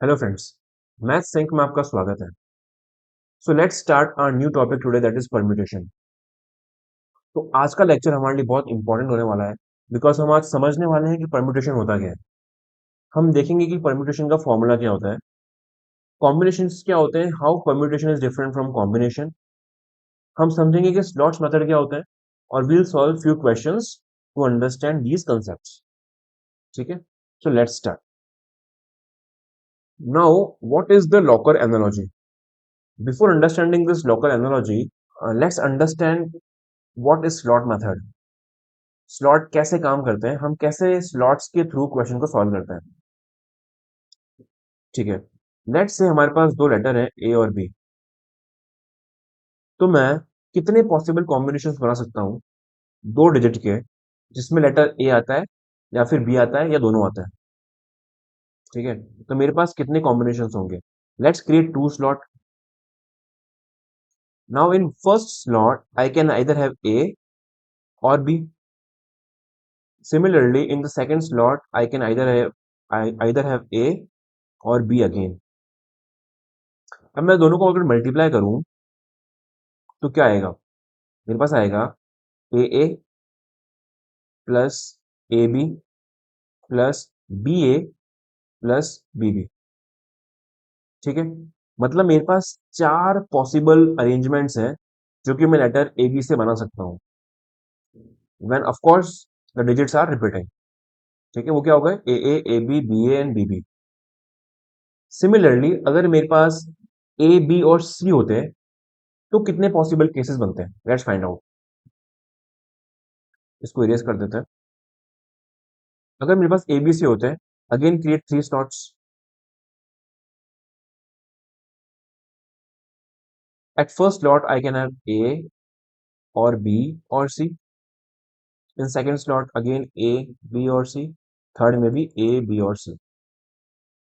Hello friends, math sink में आपका स्वागत है। So let's start our new topic today that is permutation. तो आज का लेक्चर हमारे लिए बहुत इंपॉर्टेंट होने वाला है बिकॉज हम आज समझने वाले हैं कि परम्यूटेशन होता क्या है। हम देखेंगे कि परम्यूटेशन का फॉर्मूला क्या होता है, कॉम्बिनेशंस क्या होते हैं, how permutation is different from combination. हम समझेंगे कि स्लॉट्स मेथड क्या होता है और we'll solve few questions to understand these concepts. ठीक है, so let's start. Now what is the locker analogy? Before understanding this locker analogy, let's understand what is slot method. Slot कैसे काम करते हैं, हम कैसे स्लॉट्स के थ्रू क्वेश्चन को सॉल्व करते हैं। ठीक है, लेट्स से हमारे पास दो लेटर है ए और बी। तो मैं कितने पॉसिबल कॉम्बिनेशंस बना सकता हूँ दो डिजिट के जिसमें लेटर ए आता है या फिर बी आता है या दोनों आता है। ठीक है, तो मेरे पास कितने कॉम्बिनेशंस होंगे? Let's create two slot. Now in first slot I can either have A और B. Similarly, in the second slot, I can either have A और B again. अब मैं दोनों को अगर मल्टीप्लाई करूं तो क्या आएगा? मेरे पास आएगा A plus A B plus B A plus B B. ठीक है, मतलब मेरे पास चार पॉसिबल अरेंजमेंट्स हैं जो कि मैं लेटर ए बी से बना सकता हूं when of course the digits are repeating. ठीक है, वो क्या होगा? A B A and B B. Similarly अगर मेरे पास ए बी और सी होते हैं तो कितने पॉसिबल केसेस बनते हैं? Let's find out. इसको इरेज कर देते हैं। अगर मेरे पास ए बी सी होते हैं, again create three slots. At first slot I can have A और बी और C. In second slot again A B और सी। थर्ड में भी ए बी और C.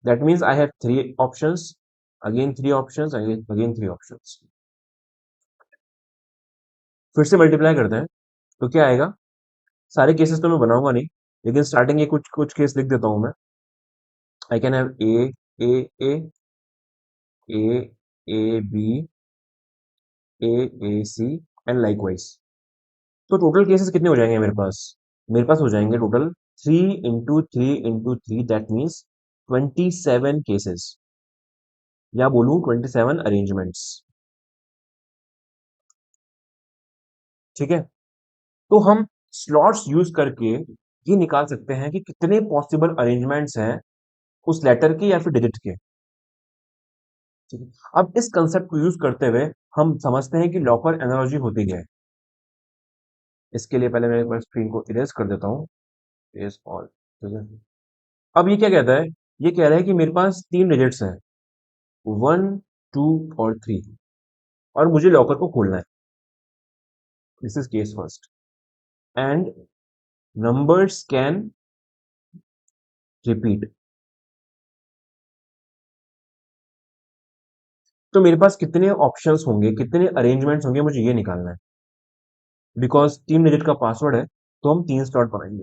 That means I have three options, again three options, again three options. फिर से multiply करते हैं तो क्या आएगा? सारे केसेस तो मैं बनाऊंगा नहीं, लेकिन स्टार्टिंग के कुछ कुछ केस लिख देता हूं मैं। I can have A A A A B A A C and likewise. तो टोटल केसेस कितने हो जाएंगे मेरे पास? मेरे पास हो जाएंगे total 3 into 3 into 3, that means 27 cases, या बोलूं 27 अरेंजमेंट्स। ठीक है, तो हम स्लॉट्स यूज करके ये निकाल सकते हैं कि कितने पॉसिबल अरेंजमेंट्स हैं उस लेटर के या फिर डिजिट के। ठीक है, अब इस कंसेप्ट को यूज करते हुए हम समझते हैं कि लॉकर एनालॉजी होती क्या है। इसके लिए पहले मैं एक बार स्क्रीन को इरेज कर देता हूँ। Erase all. ठीक है, अब ये क्या कहता है? ये कह रहा है कि मेरे पास तीन डिजिट्स हैं, 1 2 और 3, और मुझे लॉकर को खोलना है। This is case first and numbers can repeat. तो मेरे पास कितने ऑप्शंस होंगे, कितने अरेंजमेंट्स होंगे, मुझे ये निकालना है। बिकॉज तीन डिजिट का पासवर्ड है तो हम तीन स्लॉट बनाएंगे।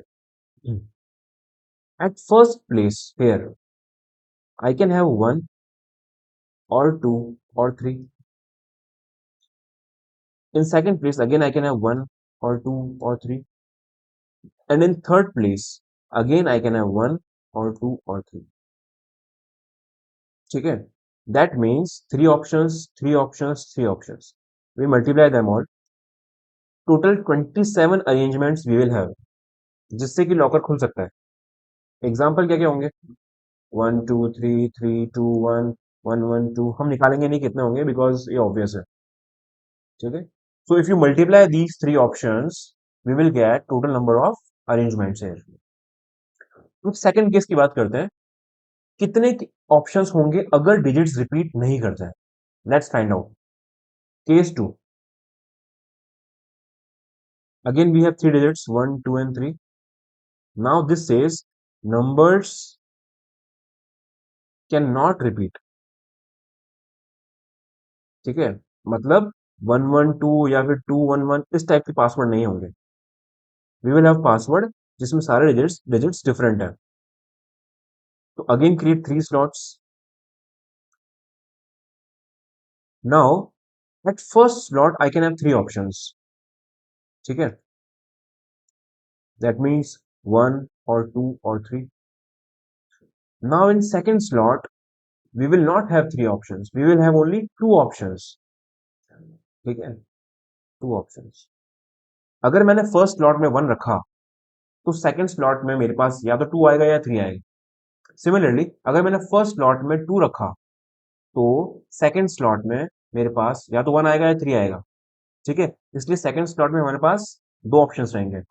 At first place here I can have 1 और 2 और 3। In second place again I can have 1 और 2 और 3। And in third place again I can have 1 और 2 और 3। ठीक है, that means three options, three options, three options. We multiply them all, total 27 arrangements we will have, जिससे कि locker खुल सकता है। एग्जाम्पल क्या क्या होंगे? 1 2 3 3 2 1 1 1 2। हम निकालेंगे नहीं कितने होंगे बिकॉज ये ऑब्वियस है। ठीक है, so if you multiply these three options we will get total number of arrangements है। तो सेकंड केस की बात करते हैं, कितने ऑप्शंस होंगे अगर डिजिट्स रिपीट नहीं करते हैं। Let's find out. Case two, again we have three digits 1 2 and 3। Now this says numbers can not repeat. ठीक है, मतलब 1 1 2 या फिर 2 1 1 इस टाइप के पासवर्ड नहीं होंगे। वी विल हैव पासवर्ड जिसमें सारे डिजिट्स डिजिट्स डिफरेंट है। तो again create three slots. Now at first slot I can have 3 options, ठीक है, दैट मीन्स 1 और 2 और 3. Now in second slot we will not have 3 options, we will have only 2 options, ठीक है, 2 options. अगर मैंने फर्स्ट स्लॉट में 1 रखा तो सेकंड स्लॉट में मेरे पास या तो 2 आएगा या 3 आएगा. सिमिलरली अगर मैंने फर्स्ट स्लॉट में 2 रखा तो सेकंड स्लॉट में मेरे पास या तो 1 आएगा या 3 आएगा, ठीक है. इसलिए सेकंड स्लॉट में हमारे पास 2 ऑप्शंस रहेंगे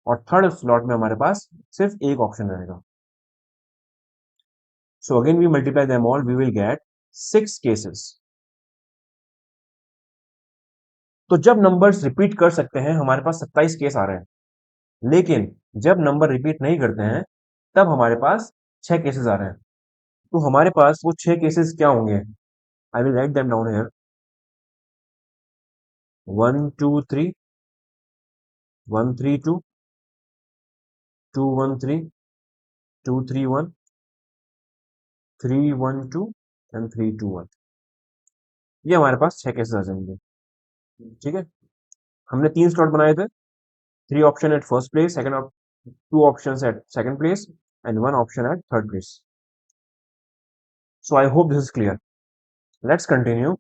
और थर्ड स्लॉट में हमारे पास सिर्फ एक ऑप्शन रहेगा. So again we multiply them all, we will get 6 cases. तो जब नंबर्स रिपीट कर सकते हैं हमारे पास 27 केस आ रहे हैं, लेकिन जब नंबर रिपीट नहीं करते हैं तब हमारे पास 6 केसेस आ रहे हैं. तो हमारे पास वो 6 केसेस क्या होंगे? I will write them down here. 1 2 3, 1 3 2, 2 1 3, 2 3 1, 3 1 2 and 3 2 1. ये हमारे पास 6 केसेस आ जाएंगे, ठीक है. हमने 3 स्लॉट बनाए थे, 3 option at first place, second 2 options at second place and 1 option at third place. So I hope this is clear. Let's continue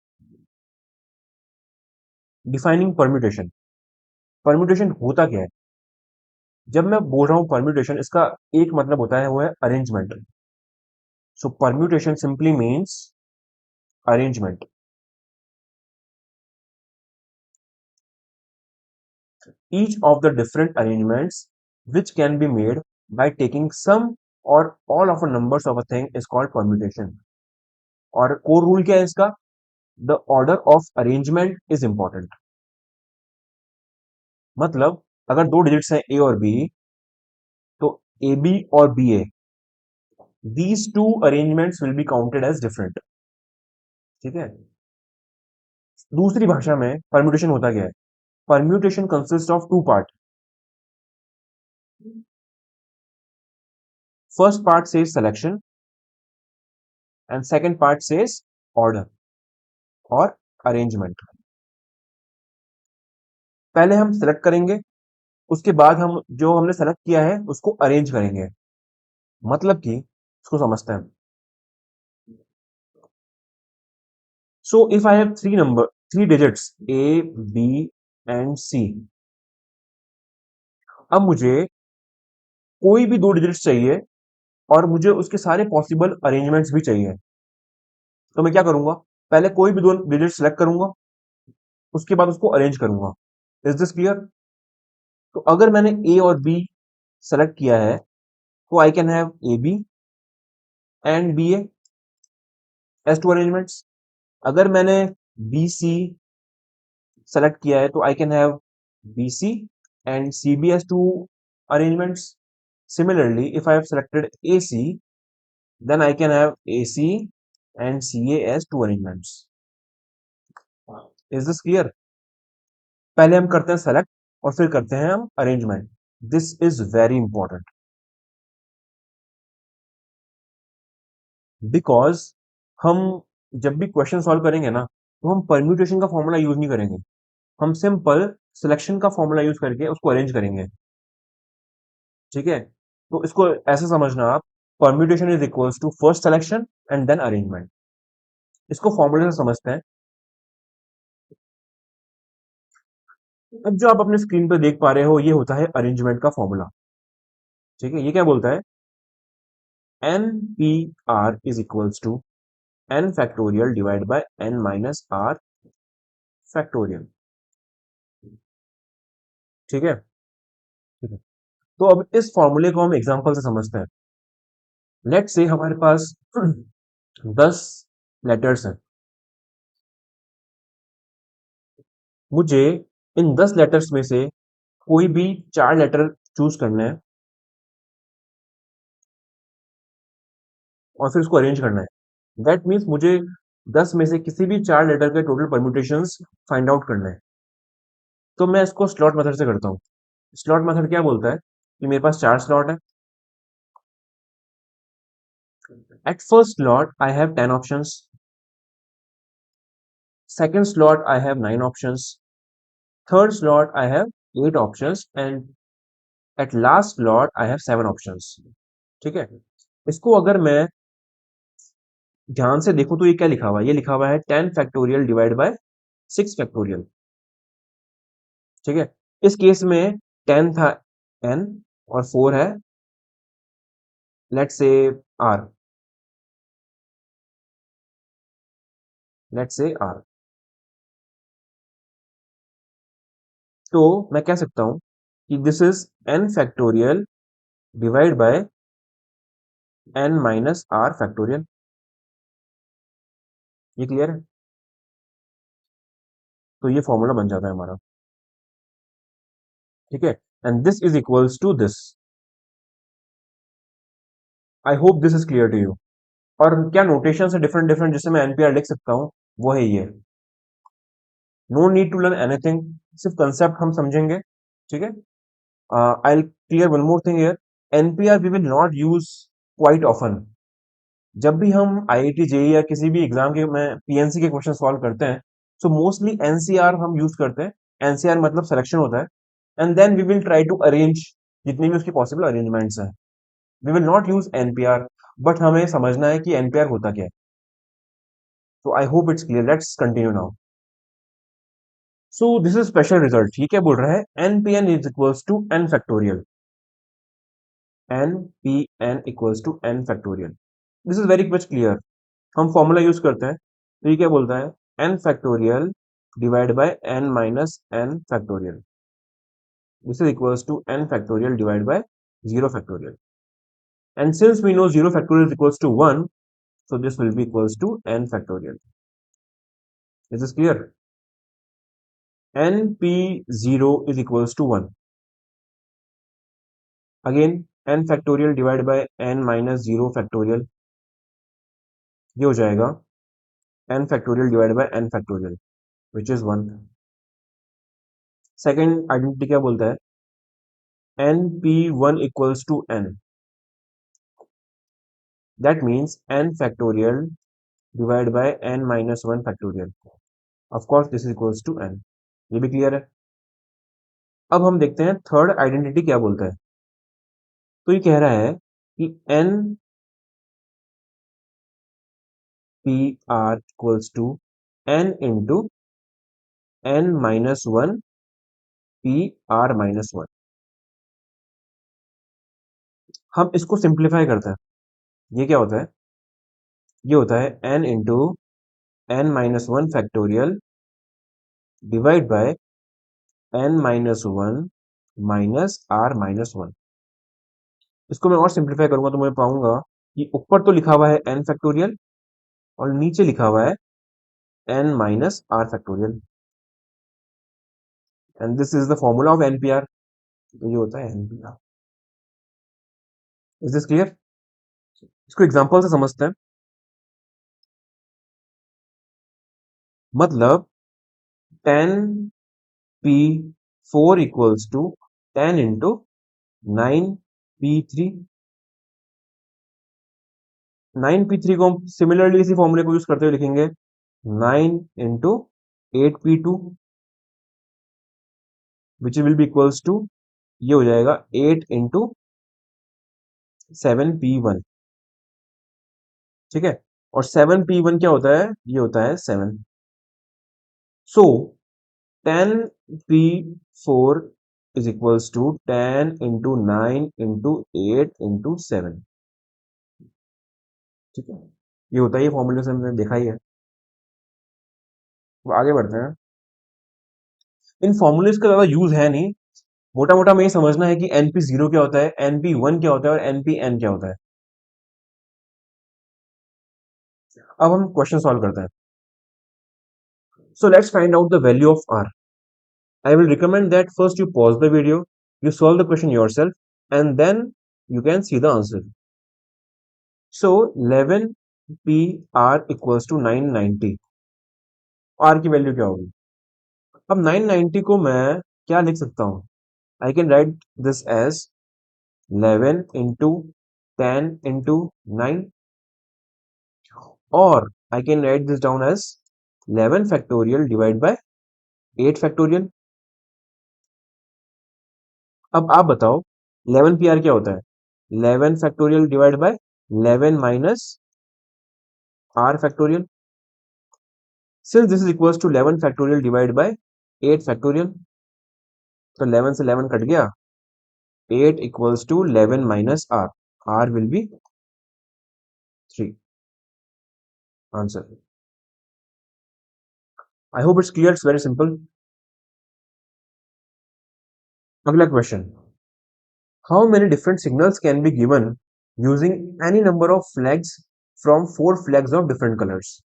defining permutation. Permutation होता क्या है? जब मैं बोल रहा हूं परम्यूटेशन, इसका एक मतलब होता है वो है arrangement. So permutation simply means arrangement. Each of the different arrangements which can be made by taking some or all of the numbers of a thing is called permutation. और core rule क्या है इसका? The order of arrangement is important. मतलब अगर 2 digits हैं a और b, तो ab और ba, these two arrangements will be counted as different, ठीक है. दूसरी भाषा में परम्यूटेशन होता क्या है? Permutation consist of 2 part. First part says selection and second part says order और अरेंजमेंट. पहले हम सेलेक्ट करेंगे, उसके बाद हम जो हमने सेलेक्ट किया है उसको अरेंज करेंगे. मतलब कि इसको समझते हैं. So if I have 3 digits A B and C. अब मुझे कोई भी 2 डिजिट्स चाहिए और मुझे उसके सारे पॉसिबल अरेंजमेंट्स भी चाहिए. तो मैं क्या करूंगा? पहले कोई भी 2 डिजिट सेलेक्ट करूंगा, उसके बाद उसको अरेंज करूंगा. Is this clear? तो अगर मैंने ए और बी सेलेक्ट किया है तो I can have A B and B as 2 arrangements. अगर मैंने बी सी सेलेक्ट किया है तो I can have B C and C B as 2 arrangements. Similarly, if I have selected AC, then I can have AC and CA as 2 arrangements. Is this clear? पहले हम करते हैं select और फिर करते हैं हम arrangement. This is very important because हम जब भी क्वेश्चन सॉल्व करेंगे ना तो हम परम्यूटेशन का फॉर्मूला यूज नहीं करेंगे, हम सिंपल सिलेक्शन का फॉर्मूला यूज करके उसको अरेंज करेंगे, ठीक है. तो इसको ऐसे समझना आप, permutation is equals to first selection and then arrangement. इसको फॉर्मूले से समझते हैं. अब जो आप अपने स्क्रीन पर देख पा रहे हो ये होता है अरेंजमेंट का फॉर्मूला, ठीक है. ये क्या बोलता है? N P R is equals to n factorial divided by n minus r factorial, ठीक है. ठीक है. तो अब इस फॉर्मूले को हम एग्जांपल से समझते हैं. लेट्स से हमारे पास 10 लेटर्स हैं. मुझे इन 10 लेटर्स में से कोई भी 4 लेटर चूज करना है और फिर उसको अरेंज करना है. दैट मीन्स मुझे 10 में से किसी भी 4 लेटर के टोटल परम्यूटेशंस फाइंड आउट करना है. तो मैं इसको स्लॉट मेथड से करता हूँ. स्लॉट मेथड क्या बोलता है कि मेरे पास 4 स्लॉट है. Eight first slot I have 10 options. second slot I have 9 options, third slot I have 8 options, and at last slot I have 7 options. ठीक है, इसको अगर मैं ध्यान से देखूं तो ये क्या लिखा हुआ है, ये लिखा हुआ है 10 फैक्टोरियल डिवाइड बाय 6 फैक्टोरियल। ठीक है, इस केस में 10 था n और 4 है, let's say r, let's say r। तो मैं कह सकता हूं कि this is n factorial divide by n minus r factorial. ये क्लियर है? तो ये फॉर्मूला बन जाता है हमारा। ठीक है, and this is equals to this. I hope this is clear to you. और क्या नोटेशन है डिफरेंट डिफरेंट जिससे मैं एनपीआर लिख सकता हूं, वो है ये। No need to learn anything, सिर्फ कंसेप्ट हम समझेंगे। ठीक है, I clear one more thing here, NPR we will not use quite often. जब भी हम आईआईटी जेई या किसी भी एग्जाम के में पीएनसी के क्वेश्चन सॉल्व करते हैं, सो मोस्टली एनसीआर हम यूज करते हैं। एनसीआर मतलब सिलेक्शन होता है, and then we will try arrange जितनी भी उसकी पॉसिबल अरेंजमेंट्स हैं। We will not use NPR, but हमें समझना है कि एनपीआर होता क्या है। तो I hope it's clear, let's continue now. So this is special result. ठीक है, बोल रहा है npn is equals to n factorial, npn equals to n factorial. This is very much clear. हम फॉर्मूला यूज करते हैं, तो ये क्या बोलता है, n factorial divide by n minus n factorial. This is equals to n factorial divide by 0 factorial, and since we know 0 factorial is equals to 1, so this will be equals to n factorial. Is this clear? np0 is equals to 1. Again, n factorial divided by n minus 0 factorial, ये हो जाएगा n factorial divided by n factorial, which is 1. Second identity क्या बोलता है, np1 equals to n. That means n factorial divided by n minus 1 factorial. Of course, this is equals to n. ये भी clear है? अब हम देखते हैं थर्ड आइडेंटिटी क्या बोलता है। तो ये कह रहा है कि n p r equals to n into n minus 1 p r minus 1। हम इसको सिंप्लीफाई करते हैं, ये क्या होता है, ये होता है n into n minus 1 factorial divide by n minus 1 minus r minus 1। इसको मैं और सिंप्लीफाई करूंगा तो मैं पाऊंगा कि ऊपर तो लिखा हुआ है n फैक्टोरियल और नीचे लिखा हुआ है n minus r factorial, and this is the formula of npr। तो ये होता है npr। Is this clear? इसको एग्जांपल से समझते हैं। मतलब 10p4 equals to 10 into 9p3। 9p3 को हम सिमिलरली इसी फॉर्मूले को यूज करते हुए लिखेंगे 9 into 8p2, which will be equals to, ये हो जाएगा 8 इंटू 7p1। ठीक है, और 7p1 क्या होता है, ये होता है 7। So 10p4 is equals to 10 into 9 into 8 into 7। ठीक है, ये होता है, ये फॉर्मूले से हमने देखा ही है। तो आगे बढ़ते हैं। इन फॉर्मूलेस का ज्यादा यूज है नहीं, मोटा मोटा हमें ये समझना है कि np0 क्या होता है, np1 क्या होता है और npn क्या होता है। अब हम क्वेश्चन सॉल्व करते हैं। So let's find out the value of r। I will recommend that first you pause the video, you solve the question yourself, and then you can see the answer. So 11pr equals to 990। r की value क्या होगी? अब 990 को मैं क्या लिख सकता हूं? I can write this as 11 into 10 into 9, or I can write this down as 11 factorial divide by 8 factorial. अब आप बताओ 11 पी आर क्या होता है? 11 factorial divide by 11 minus R factorial. Since this is equals to 11 factorial divide by 8 factorial, तो 11 से 11 cut गया, 8 equals to 11 minus R, R will be 3। Answer. I hope it's clear, it's very simple. अगला question, how many different signals can be given using any number of flags from 4 flags of different colours.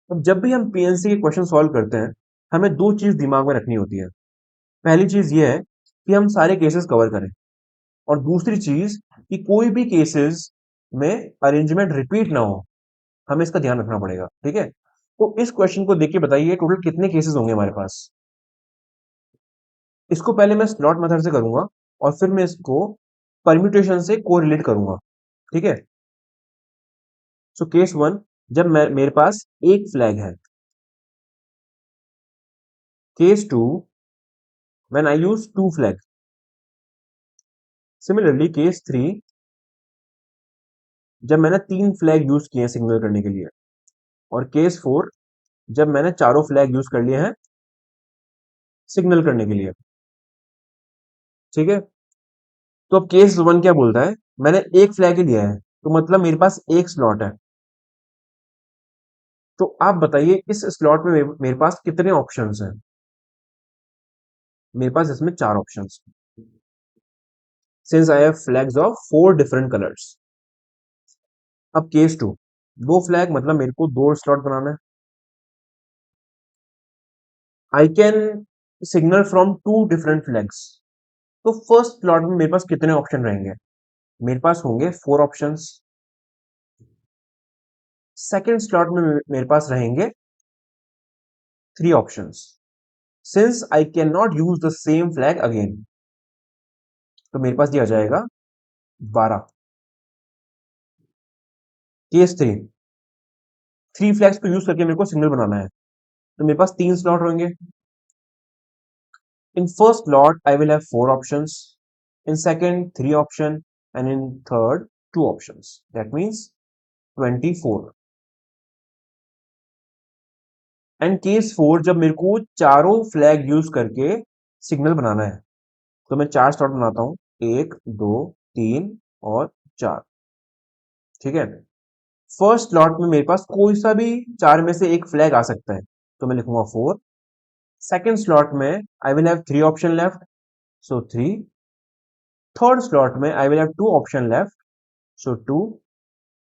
अब जब भी हम PNC के question solve करते हैं, हमें दो चीज दिमाग में रखनी होती है। पहली चीज ये है कि हम सारे केसेस कवर करें, और दूसरी चीज कि कोई भी केसेस में अरेंजमेंट रिपीट ना हो, हमें इसका ध्यान रखना पड़ेगा। ठीक है, तो इस क्वेश्चन को देख के बताइए टोटल कितने केसेस होंगे हमारे पास। इसको पहले मैं स्लॉट मेथड से करूंगा और फिर मैं इसको परम्यूटेशन से कोरिलेट करूंगा। ठीक है, सो केस वन, जब मेरे पास एक फ्लैग है। Case two, when I use two flag. Similarly case three, जब मैंने तीन फ्लैग यूज किए हैं सिग्नल करने के लिए। और केस फोर, जब मैंने चारों फ्लैग यूज कर लिए हैं सिग्नल करने के लिए। ठीक है, तो अब केस वन क्या बोलता है, मैंने एक फ्लैग ही लिया है, तो मतलब मेरे पास एक स्लॉट है। तो आप बताइए इस स्लॉट में मेरे पास कितने ऑप्शंस हैं? मेरे पास इसमें चार options, since I have flags of 4 different colours. अब केस टू, दो फ्लैग मतलब मेरे को दो स्लॉट बनाना है। I can signal from two different flags. तो फर्स्ट स्लॉट में मेरे पास कितने ऑप्शन रहेंगे? मेरे पास होंगे 4 ऑप्शंस। सेकेंड स्लॉट में मेरे पास रहेंगे 3 options. Since I can not use the same flag again, तो मेरे पास दिया जाएगा 12। केस थ्री, 3 फ्लैग्स को यूज करके मेरे को सिग्नल बनाना है, तो मेरे पास 3 स्लॉट होंगे। In first slot, I will have 4 options. In second, 3 options. And in third, 2 options. That means 24. And case 4, जब मेरे को चारों फ्लैग यूज करके सिग्नल बनाना है, तो मैं 4 स्लॉट बनाता हूं, 1, 2, 3 और 4। ठीक है, फर्स्ट स्लॉट में मेरे पास कोई सा भी 4 में से एक फ्लैग आ सकता है, तो मैं लिखूंगा 4। सेकेंड स्लॉट में I will have 3 option left, so 3। Third slot में I will have 2 option left, so 2,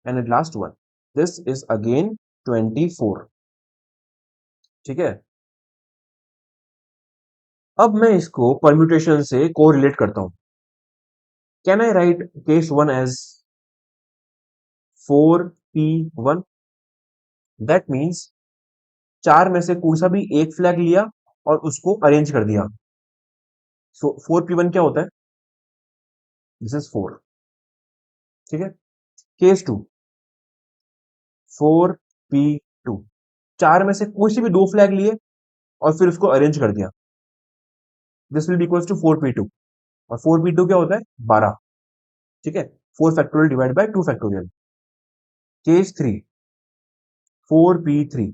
and at last one. This is again 24. ठीक है, अब मैं इसको परम्यूटेशन से कोरिलेट करता हूं। Can I write case one as 4p1? That means 4 में से कोई सा भी एक फ्लैग लिया और उसको अरेंज कर दिया। सो 4p1 क्या होता है? This is 4। ठीक है, केस टू 4p2, 4 में से कोई से भी दो फ्लैग लिए और फिर उसको अरेंज कर दिया। This will be equals to 4p2, और 4p2 क्या होता है? 12। ठीक है, 4 factorial divide bye 2 factorial. Case three 4p3,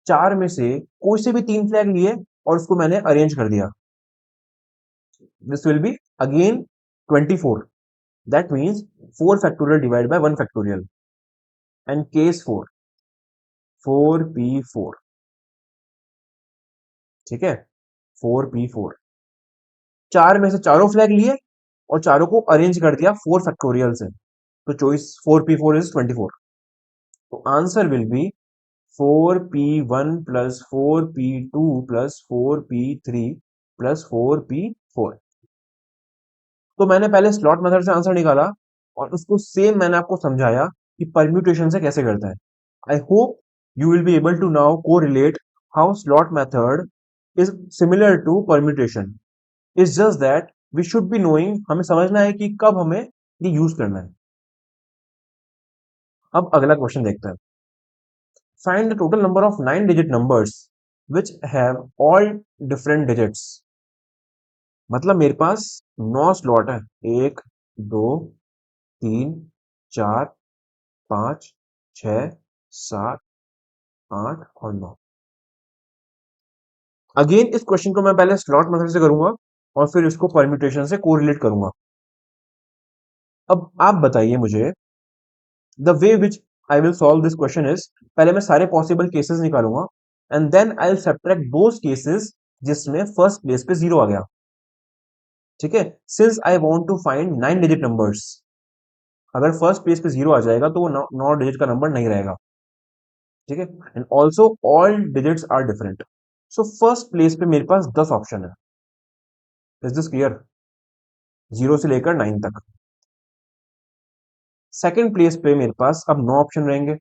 4 में से कोई से भी तीन फ्लैग लिए और उसको मैंने अरेंज कर दिया। This will be again 24। That means 4 factorial divide bye 1 factorial. And case 4 4p4। ठीक है, 4p4, 4 में से चारों फ्लैग लिए और चारों को अरेंज कर दिया 4 फैक्टोरियल से, तो चॉइस 4p4 इज 24। तो answer will be 4p1 plus 4p2 plus 4p3 plus 4p4। तो मैंने पहले स्लॉट मेथड से आंसर निकाला और उसको सेम मैंने आपको समझाया कि परम्यूटेशन से कैसे करता है। I hope you will be able to now को relate how slot method is similar to permutation. It's just that we should be knowing, हमें समझना है कि कब हमें ये यूज करना है। अब अगला क्वेश्चन देखते हैं। Find the total number of 9 digit numbers which have all different digits. मतलब मेरे पास 9 स्लॉट है, 1 2 3 4 5 6 7 8 और 9। अगेन इस क्वेश्चन को मैं पहले स्लॉट मेथड से करूंगा और फिर इसको परम्यूटेशन से कोरिलेट करूंगा। अब आप बताइए मुझे, the way which I will solve this question is, पहले मैं सारे पॉसिबल केसेस निकालूंगा and then I will subtract those cases जिसमें फर्स्ट प्लेस पे 0 आ गया। ठीक है, since I want to find 9 digit numbers, अगर फर्स्ट प्लेस पे 0 आ जाएगा तो वो 9 डिजिट का नंबर नहीं रहेगा। ठीक है, and also all digits are different. So first place पे मेरे पास 10 ऑप्शन है। Is this clear? 0 से लेकर 9 तक। सेकंड प्लेस पे मेरे पास अब 9 ऑप्शन रहेंगे,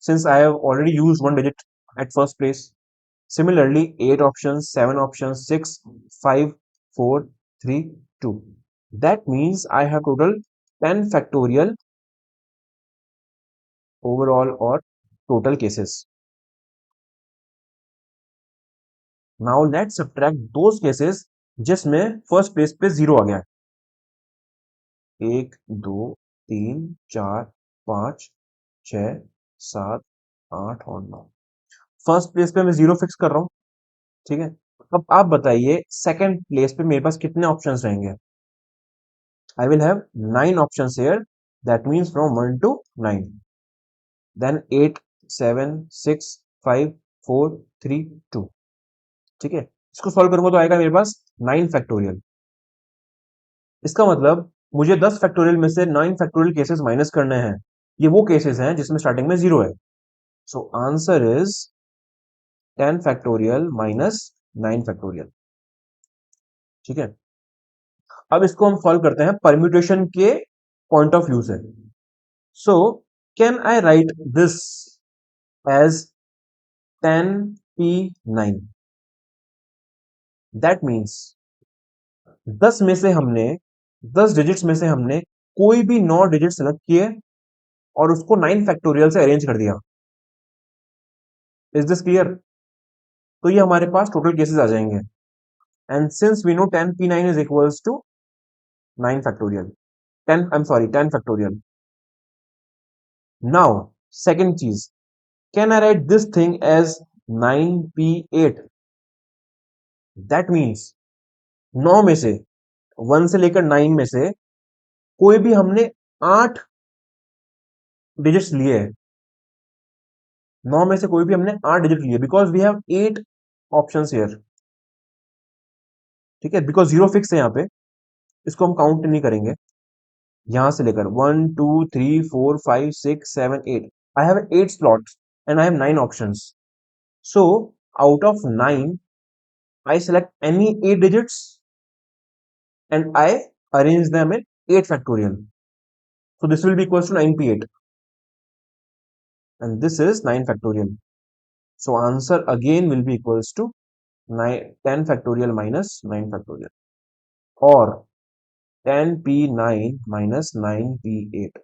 since I have already used one digit eight first place. Similarly, 8 options, 7 options, 6, 5, 4, 3, 2. That means I have total 10 factorial overall or total cases. Now let's subtract those cases जिसमें first place पे 0 आ गया। 1, 2, 3, 4, 5, 6, 7, 8 और 9। First place पे मैं 0 fix कर रहा हूँ। ठीक है, अब आप बताइए सेकंड प्लेस पे मेरे पास कितने ऑप्शंस रहेंगे? I will have 9 options here. That means from 1 to 9. Then 8, 7, 6, 5, 4, 3, 2. ठीक है, इसको सॉल्व करूंगा तो आएगा मेरे पास 9 फैक्टोरियल। इसका मतलब मुझे 10 फैक्टोरियल में से 9 फैक्टोरियल केसेस माइनस करने हैं। ये वो केसेस हैं जिसमें स्टार्टिंग में 0 है। So answer is 10 factorial minus 9 factorial. ठीक है, अब इसको हम सॉल्व करते हैं परम्यूटेशन के पॉइंट ऑफ व्यू से। So, can I write this as 10p9? That means 10 में से हमने 10 डिजिट्स में से हमने कोई भी 9 डिजिट सेलेक्ट किए और उसको 9 फैक्टोरियल से अरेंज कर दिया। Is this clear? तो ये हमारे पास टोटल केसेस आ जाएंगे and since we know 10p9 is equals to 9 factorial 10 I am sorry 10 factorial. Now second चीज, can I write this thing as 9p8? That means 9 में से 1 से लेकर 9 में से कोई भी हमने 8 डिजिट्स लिए हैं। 9 में से कोई भी हमने 8 डिजिट लिए because we have 8 options here. ठीक है, बिकॉज 0 फिक्स है यहाँ पे, इसको हम काउंट नहीं करेंगे। यहां से लेकर 1 2 3 4 5 6 7 8 I have 8 slots and I have 9 options. So out of 9 I select any 8 digits and I arrange them in 8 factorial. So this will be equals to 9p8 and this is 9 factorial. So answer again will be equals to 10 factorial minus 9 factorial or 10p9 minus 9p8.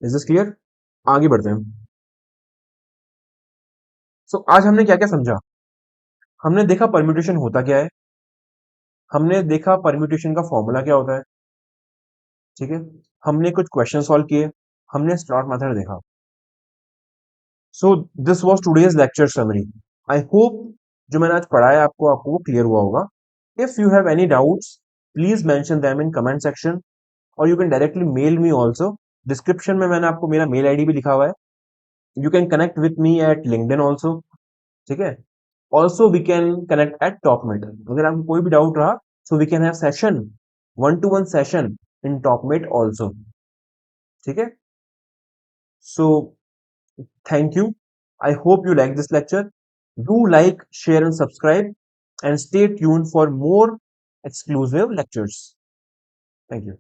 Is this clear? आगे बढ़ते हैं। So आज हमने क्या क्या समझा? हमने देखा परम्यूटेशन होता क्या है, हमने देखा परम्यूटेशन का फॉर्मूला क्या होता है। ठीक है, हमने कुछ क्वेश्चन सॉल्व किए, हमने स्लॉट मेथड देखा। So this was today's lecture summary. I hope जो मैंने आज पढ़ाया आपको वो क्लियर हुआ होगा। If you have any doubts please mention them in comment section और you can directly mail me also. Description में मैंने आपको मेरा मेल आईडी भी लिखा हुआ है। You can connect with me at LinkedIn also. ठीक है, also we can connect at Topmate. अगर आपको कोई भी डाउट रहा so we can have session 1-to-1 session in Topmate also. ठीक है, सो thank you. I hope you like this lecture. Do like, share and subscribe and stay tuned for more exclusive lectures. Thank you.